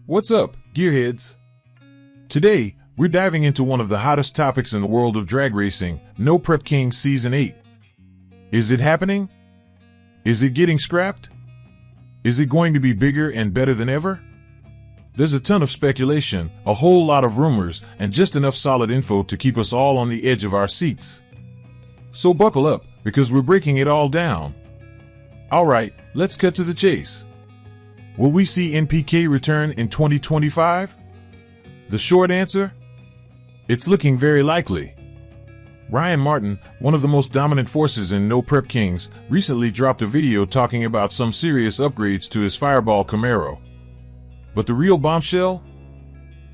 What's up, gearheads? Today, we're diving into one of the hottest topics in the world of drag racing, No Prep Kings Season 8. Is it happening? Is it getting scrapped? Is it going to be bigger and better than ever? There's a ton of speculation, a whole lot of rumors, and just enough solid info to keep us all on the edge of our seats. So buckle up, because we're breaking it all down. Alright, let's cut to the chase. Will we see NPK return in 2025? The short answer? It's looking very likely. Ryan Martin, one of the most dominant forces in No Prep Kings, recently dropped a video talking about some serious upgrades to his Fireball Camaro. But the real bombshell?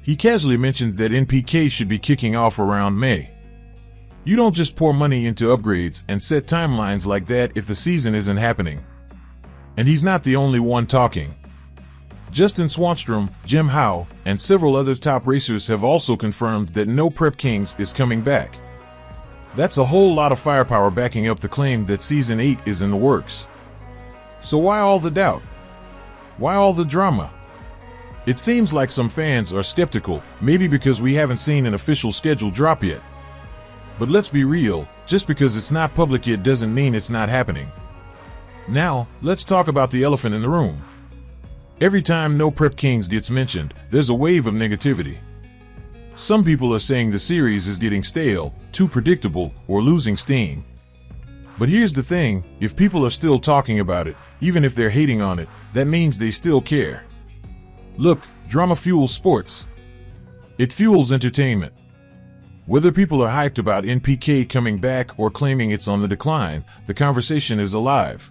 He casually mentioned that NPK should be kicking off around May. You don't just pour money into upgrades and set timelines like that if the season isn't happening. And he's not the only one talking. Justin Swanstrom, Jim Howe, and several other top racers have also confirmed that No Prep Kings is coming back. That's a whole lot of firepower backing up the claim that Season 8 is in the works. So why all the doubt? Why all the drama? It seems like some fans are skeptical, maybe because we haven't seen an official schedule drop yet. But let's be real, just because it's not public yet doesn't mean it's not happening. Now, let's talk about the elephant in the room. Every time No Prep Kings gets mentioned, there's a wave of negativity. Some people are saying the series is getting stale, too predictable, or losing steam. But here's the thing, if people are still talking about it, even if they're hating on it, that means they still care. Look, drama fuels sports. It fuels entertainment. Whether people are hyped about NPK coming back or claiming it's on the decline, the conversation is alive.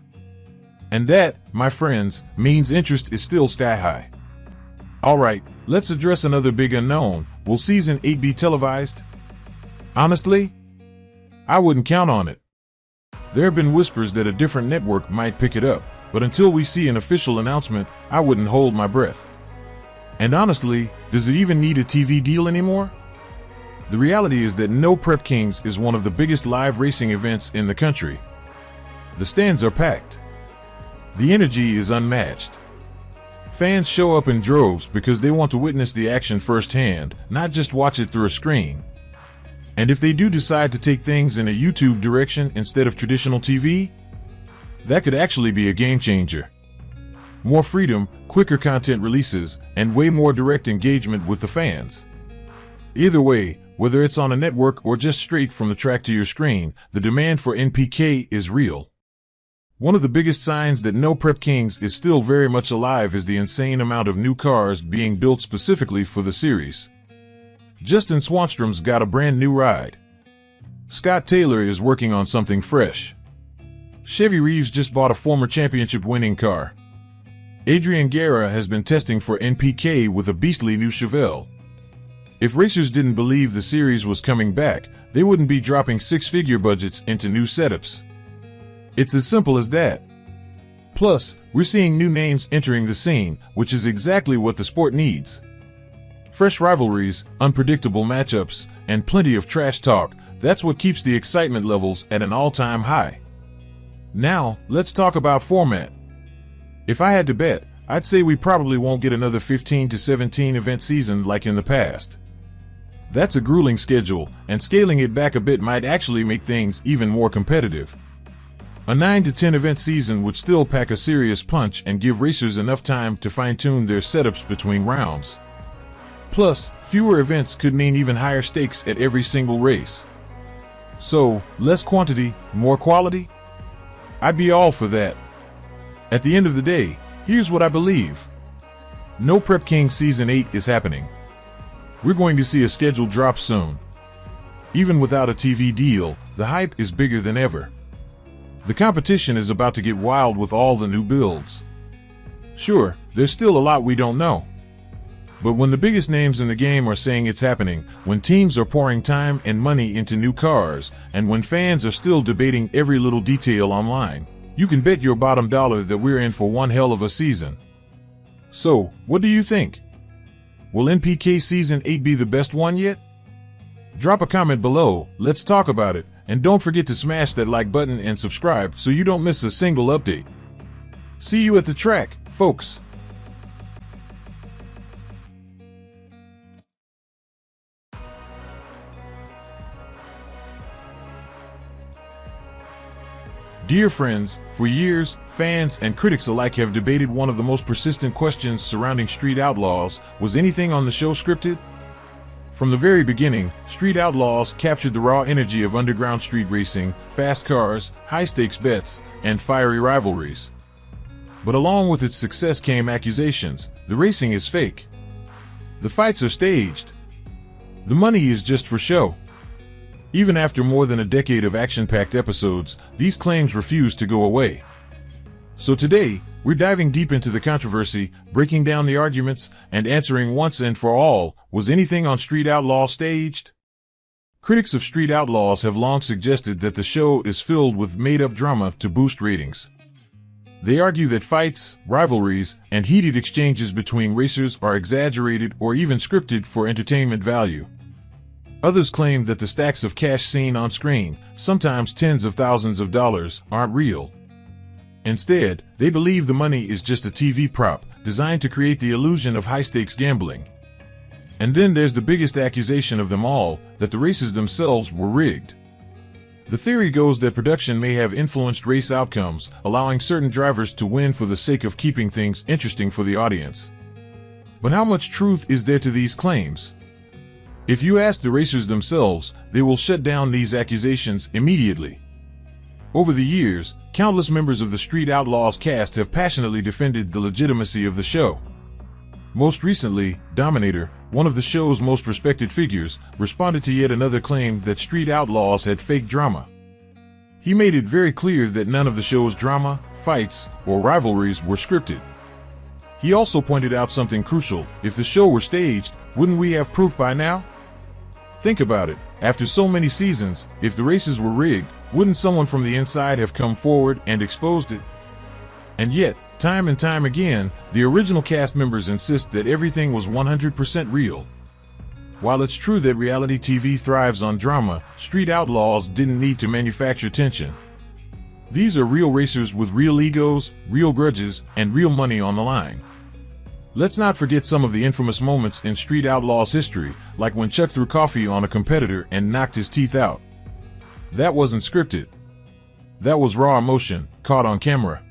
And that, my friends, means interest is still sky high. Alright, let's address another big unknown. Will Season 8 be televised? Honestly, I wouldn't count on it. There have been whispers that a different network might pick it up, but until we see an official announcement, I wouldn't hold my breath. And honestly, does it even need a TV deal anymore? The reality is that No Prep Kings is one of the biggest live racing events in the country. The stands are packed. The energy is unmatched. Fans show up in droves because they want to witness the action firsthand, not just watch it through a screen. And if they do decide to take things in a YouTube direction instead of traditional TV, that could actually be a game changer. More freedom, quicker content releases, and way more direct engagement with the fans. Either way, whether it's on a network or just straight from the track to your screen, the demand for NPK is real. One of the biggest signs that No Prep Kings is still very much alive is the insane amount of new cars being built specifically for the series. Justin Swanstrom's got a brand new ride. Scott Taylor is working on something fresh. Chevy Reeves just bought a former championship-winning car. Adrian Guerra has been testing for NPK with a beastly new Chevelle. If racers didn't believe the series was coming back, they wouldn't be dropping six-figure budgets into new setups. It's as simple as that. Plus, we're seeing new names entering the scene, which is exactly what the sport needs. Fresh rivalries, unpredictable matchups, and plenty of trash talk, that's what keeps the excitement levels at an all-time high. Now, let's talk about format. If I had to bet, I'd say we probably won't get another 15 to 17 event season like in the past. That's a grueling schedule, and scaling it back a bit might actually make things even more competitive. A 9 to 10 event season would still pack a serious punch and give racers enough time to fine-tune their setups between rounds. Plus, fewer events could mean even higher stakes at every single race. So, less quantity, more quality? I'd be all for that. At the end of the day, here's what I believe. No Prep Kings Season 8 is happening. We're going to see a schedule drop soon. Even without a TV deal, the hype is bigger than ever. The competition is about to get wild with all the new builds. Sure, there's still a lot we don't know. But when the biggest names in the game are saying it's happening, when teams are pouring time and money into new cars, and when fans are still debating every little detail online, you can bet your bottom dollar that we're in for one hell of a season. So, what do you think? Will NPK Season 8 be the best one yet? Drop a comment below, let's talk about it, and don't forget to smash that like button and subscribe so you don't miss a single update. See you at the track, folks. Dear friends, for years, fans and critics alike have debated one of the most persistent questions surrounding Street Outlaws: was anything on the show scripted? From the very beginning, Street Outlaws captured the raw energy of underground street racing, fast cars, high-stakes bets, and fiery rivalries. But along with its success came accusations: the racing is fake. The fights are staged. The money is just for show. Even after more than a decade of action-packed episodes, these claims refuse to go away. So today, we're diving deep into the controversy, breaking down the arguments, and answering once and for all: was anything on Street Outlaws staged? Critics of Street Outlaws have long suggested that the show is filled with made-up drama to boost ratings. They argue that fights, rivalries, and heated exchanges between racers are exaggerated or even scripted for entertainment value. Others claim that the stacks of cash seen on screen, sometimes tens of thousands of dollars, aren't real. Instead, they believe the money is just a TV prop, designed to create the illusion of high-stakes gambling. And then there's the biggest accusation of them all, that the races themselves were rigged. The theory goes that production may have influenced race outcomes, allowing certain drivers to win for the sake of keeping things interesting for the audience. But how much truth is there to these claims? If you ask the racers themselves, they will shut down these accusations immediately. Over the years, countless members of the Street Outlaws cast have passionately defended the legitimacy of the show. Most recently, Dominator, one of the show's most respected figures, responded to yet another claim that Street Outlaws had fake drama. He made it very clear that none of the show's drama, fights, or rivalries were scripted. He also pointed out something crucial: if the show were staged, wouldn't we have proof by now? Think about it. After so many seasons, if the races were rigged, wouldn't someone from the inside have come forward and exposed it? And yet, time and time again, the original cast members insist that everything was 100% real. While it's true that reality TV thrives on drama, Street Outlaws didn't need to manufacture tension. These are real racers with real egos, real grudges, and real money on the line. Let's not forget some of the infamous moments in Street Outlaws history, like when Chuck threw coffee on a competitor and knocked his teeth out. That wasn't scripted. That was raw emotion, caught on camera.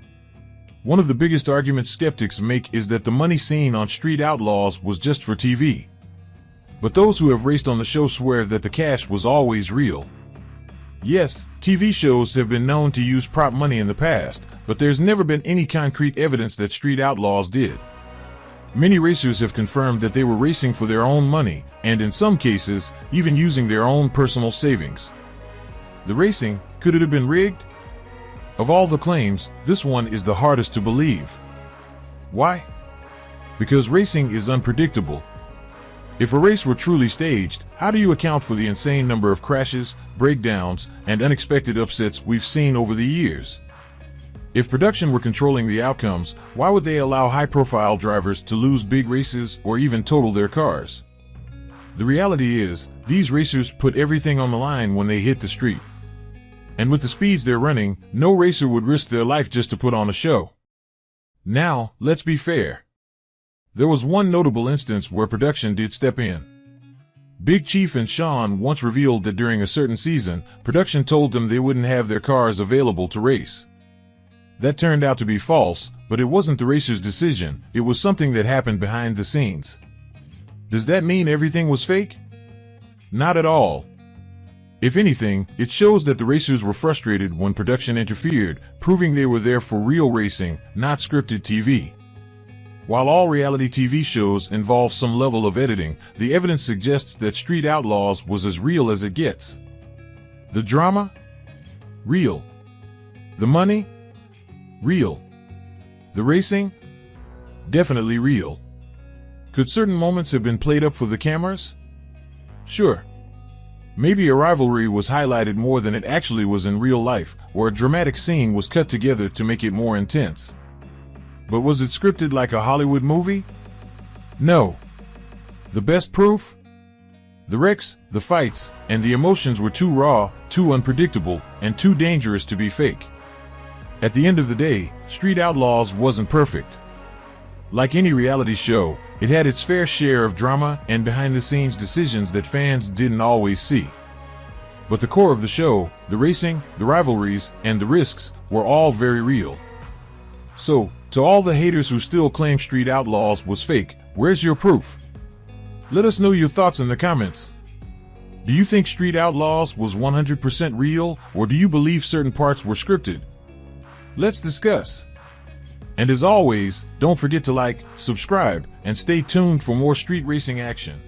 One of the biggest arguments skeptics make is that the money seen on Street Outlaws was just for TV. But those who have raced on the show swear that the cash was always real. Yes, TV shows have been known to use prop money in the past, but there's never been any concrete evidence that Street Outlaws did. Many racers have confirmed that they were racing for their own money, and in some cases, even using their own personal savings. The racing, could it have been rigged? Of all the claims, this one is the hardest to believe. Why? Because racing is unpredictable. If a race were truly staged, how do you account for the insane number of crashes, breakdowns, and unexpected upsets we've seen over the years? If production were controlling the outcomes, why would they allow high-profile drivers to lose big races or even total their cars? The reality is, these racers put everything on the line when they hit the street. And with the speeds they're running, no racer would risk their life just to put on a show. Now, let's be fair. There was one notable instance where production did step in. Big Chief and Sean once revealed that during a certain season, production told them they wouldn't have their cars available to race. That turned out to be false, but it wasn't the racer's decision, it was something that happened behind the scenes. Does that mean everything was fake? Not at all. If anything, it shows that the racers were frustrated when production interfered, proving they were there for real racing, not scripted TV. While all reality TV shows involve some level of editing, the evidence suggests that Street Outlaws was as real as it gets. The drama? Real. The money? Real. The racing? Definitely real. Could certain moments have been played up for the cameras? Sure. Maybe a rivalry was highlighted more than it actually was in real life, or a dramatic scene was cut together to make it more intense. But was it scripted like a Hollywood movie? No. The best proof? The wrecks, the fights, and the emotions were too raw, too unpredictable, and too dangerous to be fake. At the end of the day, Street Outlaws wasn't perfect. Like any reality show, it had its fair share of drama and behind-the-scenes decisions that fans didn't always see. But the core of the show, the racing, the rivalries, and the risks, were all very real. So, to all the haters who still claim Street Outlaws was fake, where's your proof? Let us know your thoughts in the comments. Do you think Street Outlaws was 100% real, or do you believe certain parts were scripted? Let's discuss. And as always, don't forget to like, subscribe, and stay tuned for more street racing action.